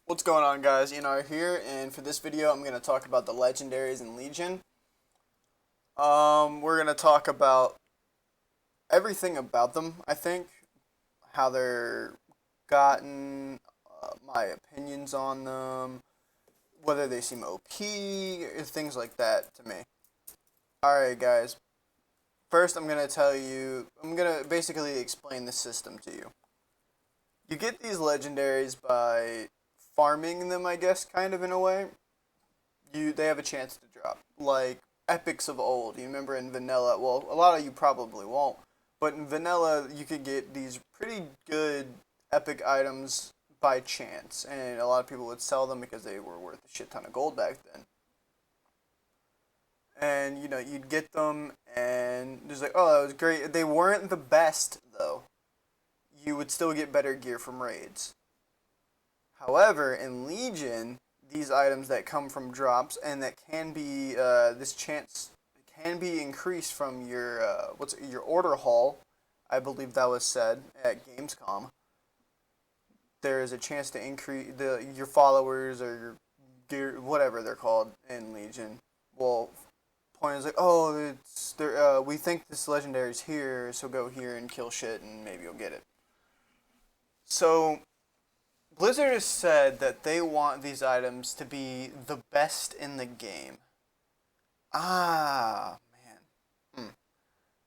What's going on, guys? Here, and for this video I'm going to talk about the Legendaries in Legion. We're going to talk about everything about them, I think, how they're gotten, my opinions on them, whether they seem OP, things like that to me. Alright, guys. First, I'm going to basically explain the system to you. You get these Legendaries by farming them, I guess, kind of in a way. They have a chance to drop. Like epics of old. You remember in vanilla, well, a lot of you probably won't, but in vanilla you could get these pretty good epic items by chance, and a lot of people would sell them because they were worth a shit ton of gold back then. And you'd get them and just like, oh, that was great. They weren't the best though. You would still get better gear from raids. However, in Legion, these items that come from drops and that can be this chance can be increased from your order hall. I believe that was said at Gamescom. There is a chance to increase your followers or your gear, whatever they're called in Legion. Well, point is like, oh, it's there. We think this legendary is here, so go here and kill shit, and maybe you'll get it. So Blizzard has said that they want these items to be the best in the game. Ah, man.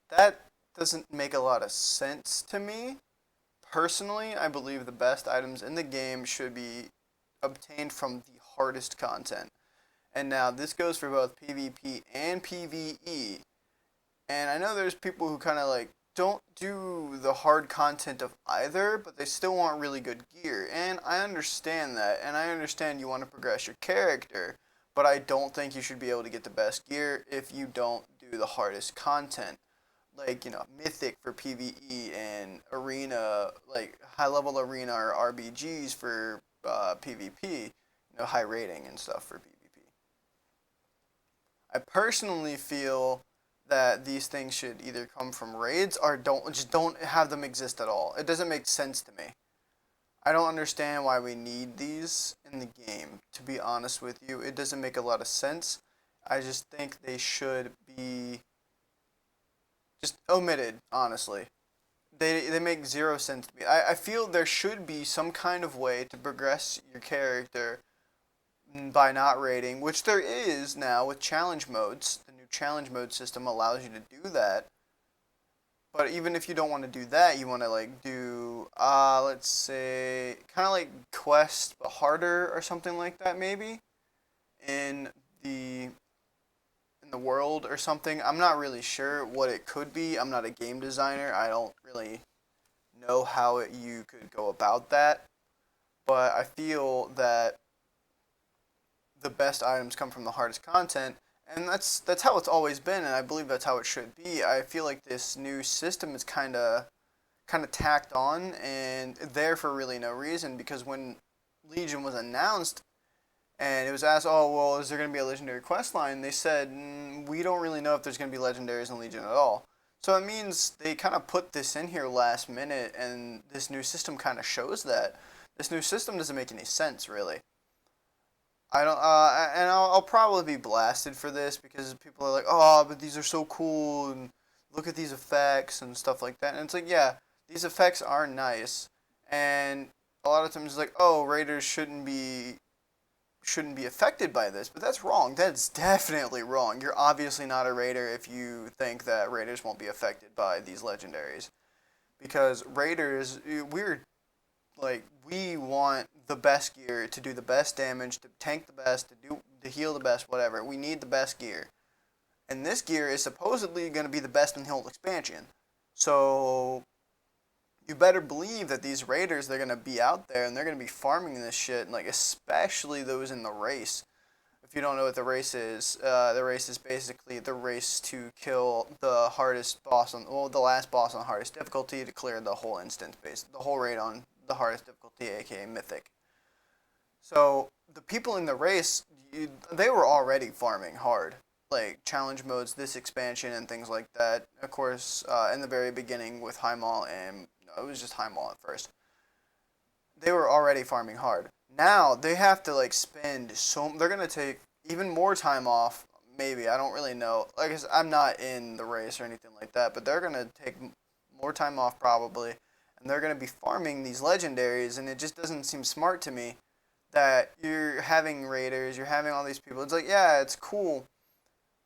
That doesn't make a lot of sense to me. Personally, I believe the best items in the game should be obtained from the hardest content. And now this goes for both PvP and PvE. And I know there's people who kind of like don't do the hard content of either, but they still want really good gear. And I understand that, and I understand you want to progress your character, but I don't think you should be able to get the best gear if you don't do the hardest content. Like, Mythic for PvE and Arena, like high level Arena or RBGs for PvP, high rating and stuff for PvP. I personally feel that these things should either come from raids or don't have them exist at all. It doesn't make sense to me. I don't understand why we need these in the game. To be honest with you, it doesn't make a lot of sense. I just think they should be just omitted, honestly. They make zero sense to me. I feel there should be some kind of way to progress your character by not raiding, which there is now with challenge modes. The new challenge mode system allows you to do that. But even if you don't want to do that, you want to like do, let's say, kind of like quest but harder or something like that, maybe in the in the world or something. I'm not really sure what it could be. I'm not a game designer. I don't really know how you could go about that. But I feel that the best items come from the hardest content, and that's how it's always been, and I believe that's how it should be. I feel like this new system is kind of tacked on and there for really no reason, because when Legion was announced and it was asked, oh well, is there going to be a legendary quest line? They said, we don't really know if there's going to be legendaries in Legion at all. So it means they kind of put this in here last minute, and this new system kind of shows that. This new system doesn't make any sense, really. I don't, and I'll probably be blasted for this because people are like, oh, but these are so cool, and look at these effects and stuff like that. And it's like, yeah, these effects are nice, and a lot of times it's like, oh, raiders shouldn't be affected by this, but that's wrong. That's definitely wrong. You're obviously not a raider if you think that raiders won't be affected by these legendaries, because raiders, we want the best gear to do the best damage, to tank the best, to heal the best, whatever. We need the best gear. And this gear is supposedly going to be the best in the whole expansion. So you better believe that these raiders, they're going to be out there and they're going to be farming this shit, and like especially those in the race. If you don't know what the race is basically the race to kill the hardest boss the last boss on the hardest difficulty to clear the whole instance the whole raid on the hardest difficulty, aka Mythic. So the people in the race, they were already farming hard, like challenge modes, this expansion, and things like that. Of course, in the very beginning with Highmaul, and no, it was just Highmaul at first. They were already farming hard. Now they have to like spend so they're gonna take even more time off. Maybe I don't really know. Like I said, I'm not in the race or anything like that, but they're gonna take more time off probably, and they're gonna be farming these legendaries, and it just doesn't seem smart to me that you're having raiders, you're having all these people. It's like yeah, it's cool.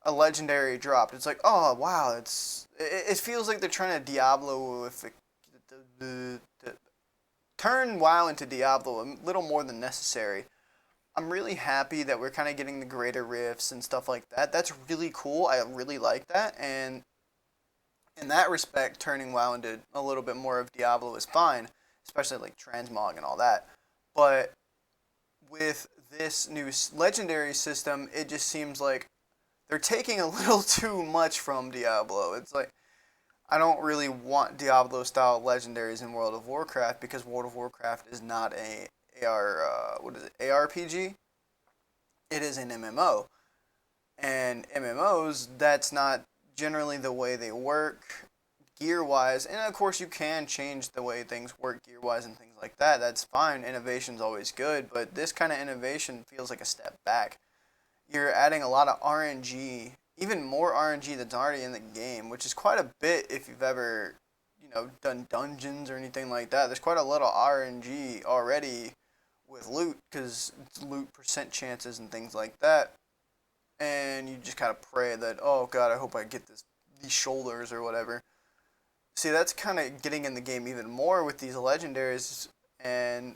A legendary dropped. It's like oh wow, it feels like they're trying to Diablo with turn WoW into Diablo a little more than necessary. I'm really happy that we're kind of getting the greater rifts and stuff like that. That's really cool. I really like that. And in that respect, turning WoW into a little bit more of Diablo is fine, especially like transmog and all that. But with this new legendary system, it just seems like they're taking a little too much from Diablo. It's like I don't really want Diablo style legendaries in World of Warcraft because World of Warcraft is not a AR what is it ARPG. It is an MMO, and MMOs that's not generally the way they work gear wise. And of course, you can change the way things work gear wise and things like that. That's fine. Innovation's always good, but this kind of innovation feels like a step back. You're adding a lot of RNG, even more RNG that's already in the game, which is quite a bit if you've ever, done dungeons or anything like that. There's quite a little RNG already with loot because it's loot percent chances and things like that. And you just kind of pray that, oh god, I hope I get these shoulders or whatever. See, that's kind of getting in the game even more with these legendaries, and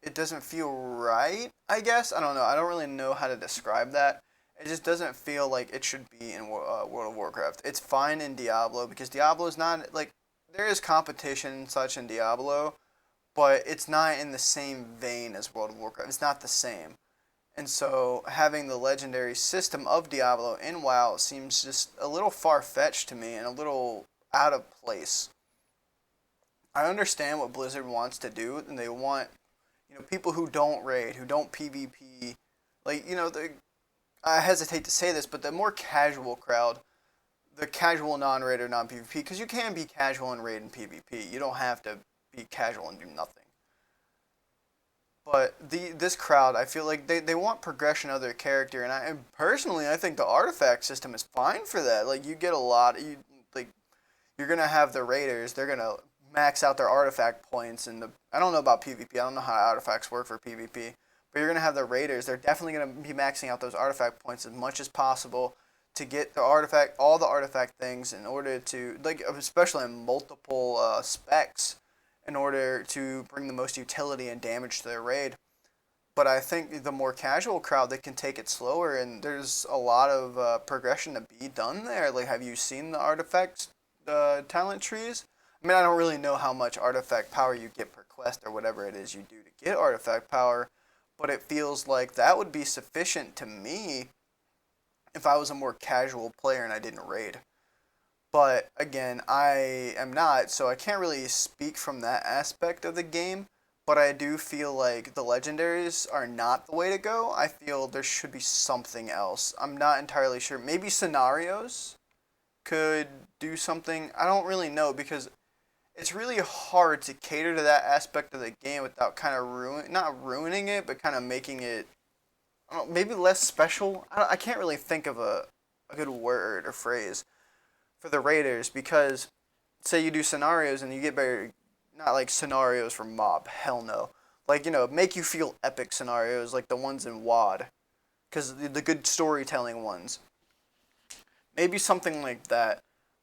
it doesn't feel right, I guess. I don't know. I don't really know how to describe that. It just doesn't feel like it should be in World of Warcraft. It's fine in Diablo because Diablo is not like there is competition and such in Diablo, but it's not in the same vein as World of Warcraft. It's not the same. And so having the legendary system of Diablo in WoW seems just a little far fetched to me and a little out of place. I understand what Blizzard wants to do, and they want people who don't raid, who don't PvP, like I hesitate to say this, but the more casual crowd, the casual non-raider, non-PvP, because you can be casual and raid in PvP. You don't have to be casual and do nothing. But this crowd, I feel like they want progression of their character, and personally, I think the artifact system is fine for that. Like you get a lot, you're gonna have the raiders, they're gonna max out their artifact points, and I don't know about PvP, I don't know how artifacts work for PvP, but you're gonna have the raiders. They're definitely gonna be maxing out those artifact points as much as possible to get all the artifact things in order to like, especially in multiple specs, in order to bring the most utility and damage to their raid. But I think the more casual crowd, they can take it slower, and there's a lot of progression to be done there. Like, have you seen the artifacts, talent trees? I mean, I don't really know how much artifact power you get per quest or whatever it is you do to get artifact power, but it feels like that would be sufficient to me if I was a more casual player and I didn't raid. But again, I am not, so I can't really speak from that aspect of the game. But I do feel like the legendaries are not the way to go. I feel there should be something else. I'm not entirely sure. Maybe scenarios could do something. I don't really know because it's really hard to cater to that aspect of the game without kind of not ruining it, but kind of making it, I don't know, maybe less special. I can't really think of a good word or phrase for the raiders because say you do scenarios and you get better, not like scenarios for mob, hell no. Like, make you feel epic scenarios like the ones in WoD, because the good storytelling ones. Maybe something like that.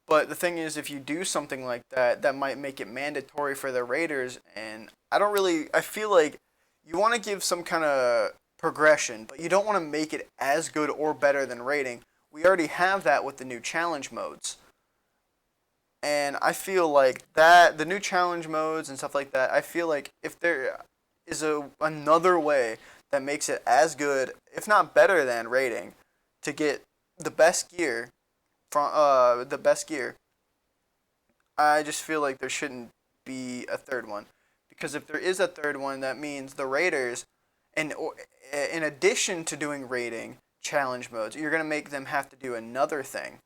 But the thing is, if you do something like that, that might make it mandatory for the raiders. And I feel like you want to give some kind of progression, but you don't want to make it as good or better than raiding. We already have that with the new challenge modes. And I feel like that the new challenge modes and stuff like that. I feel like if there is another way that makes it as good, if not better than rating, to get the best gear from the best gear, I just feel like there shouldn't be a third one, because if there is a third one, that means the raiders, and in addition to doing rating challenge modes, you're gonna make them have to do another thing.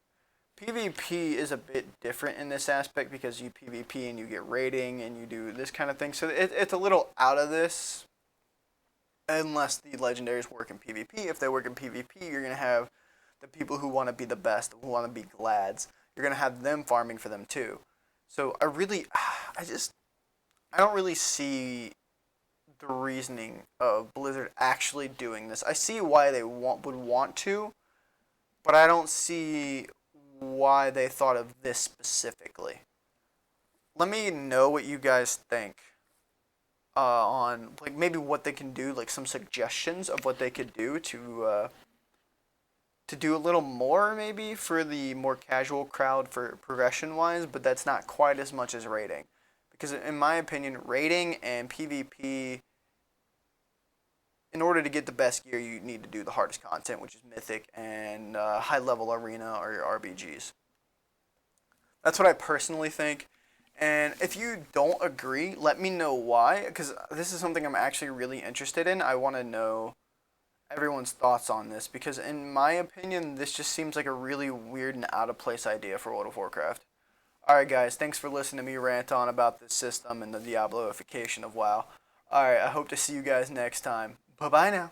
PvP is a bit different in this aspect because you PvP and you get rating and you do this kind of thing. So it's a little out of this unless the legendaries work in PvP. If they work in PvP, you're going to have the people who want to be the best, who want to be glads. You're going to have them farming for them too. So I just, I don't really see the reasoning of Blizzard actually doing this. I see why they would want to, but I don't see why they thought of this specifically. Let me know what you guys think on like maybe what they can do, like some suggestions of what they could do to do a little more maybe for the more casual crowd for progression wise, but that's not quite as much as rating. Because in my opinion, rating and PvP, in order to get the best gear, you need to do the hardest content, which is Mythic and high level arena or your RBGs. That's what I personally think. And if you don't agree, let me know why, because this is something I'm actually really interested in. I want to know everyone's thoughts on this, because in my opinion, this just seems like a really weird and out of place idea for World of Warcraft. Alright, guys, thanks for listening to me rant on about this system and the diabloification of WoW. Alright, I hope to see you guys next time. Bye bye now.